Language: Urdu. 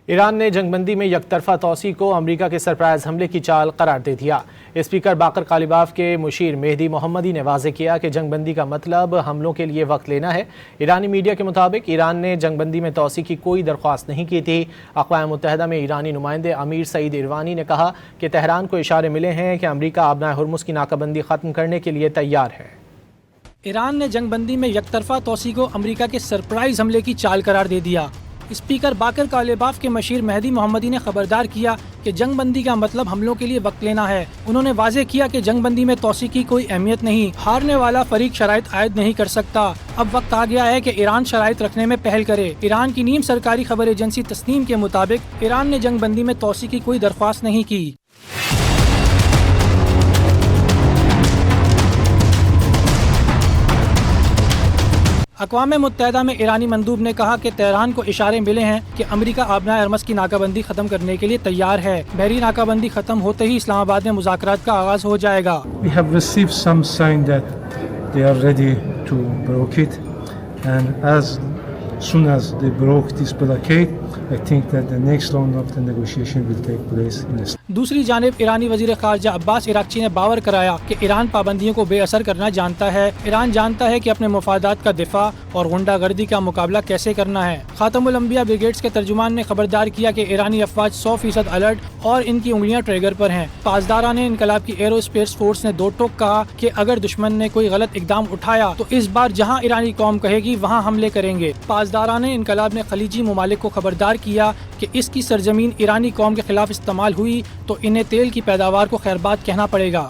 ایران نے جنگ بندی میں یک طرفہ توسیع کو امریکہ کے سرپرائز حملے کی چال قرار دے دیا۔ اسپیکر باقر قالیباف کے مشیر مہدی محمدی نے واضح کیا کہ جنگ بندی کا مطلب حملوں کے لیے وقت لینا ہے۔ ایرانی میڈیا کے مطابق ایران نے جنگ بندی میں توسیع کی کوئی درخواست نہیں کی تھی۔ اقوام متحدہ میں ایرانی نمائندے امیر سعید ایروانی نے کہا کہ تہران کو اشارے ملے ہیں کہ امریکہ آبنائے ہرمز کی ناکہ بندی ختم کرنے کے لیے تیار ہے۔ ایران نے جنگ بندی میں یک طرفہ توسیع کو امریکہ کے سرپرائز حملے کی چال قرار دے دیا۔ اسپیکر باقر قالیباف کے مشیر مہدی محمدی نے خبردار کیا کہ جنگ بندی کا مطلب حملوں کے لیے وقت لینا ہے۔ انہوں نے واضح کیا کہ جنگ بندی میں توسیع کی کوئی اہمیت نہیں، ہارنے والا فریق شرائط عائد نہیں کر سکتا۔ اب وقت آ گیا ہے کہ ایران شرائط رکھنے میں پہل کرے۔ ایران کی نیم سرکاری خبر ایجنسی تسنیم کے مطابق ایران نے جنگ بندی میں توسیع کی کوئی درخواست نہیں کی۔ اقوام متحدہ میں ایرانی مندوب نے کہا کہ تہران کو اشارے ملے ہیں کہ امریکہ آبنائے ہرمز کی ناکہ بندی ختم کرنے کے لیے تیار ہے۔ بحری ناکہ بندی ختم ہوتے ہی اسلام آباد میں مذاکرات کا آغاز ہو جائے گا۔ We have received some sign that they are ready to broke it, and as soon as they broke this blockade, I think that the next round of the negotiation will take place in the دوسری جانب ایرانی وزیر خارجہ عباس عراقچی نے باور کرایا کہ ایران پابندیوں کو بے اثر کرنا جانتا ہے۔ ایران جانتا ہے کہ اپنے مفادات کا دفاع اور غنڈہ گردی کا مقابلہ کیسے کرنا ہے۔ خاتم الانبیاء بریگیڈز کے ترجمان نے خبردار کیا کہ ایرانی افواج 100% الرٹ اور ان کی انگلیاں ٹریگر پر ہیں۔ پاسداران انقلاب کی ایرو اسپیس فورس نے دو ٹوک کہا کہ اگر دشمن نے کوئی غلط اقدام اٹھایا تو اس بار جہاں ایرانی قوم کہے گی وہاں حملے کریں گے۔ پاسداران انقلاب نے خلیجی ممالک کو خبردار کیا کہ اس کی سرزمین ایرانی قوم کے خلاف استعمال ہوئی تو انہیں تیل کی پیداوار کو خیرباد کہنا پڑے گا۔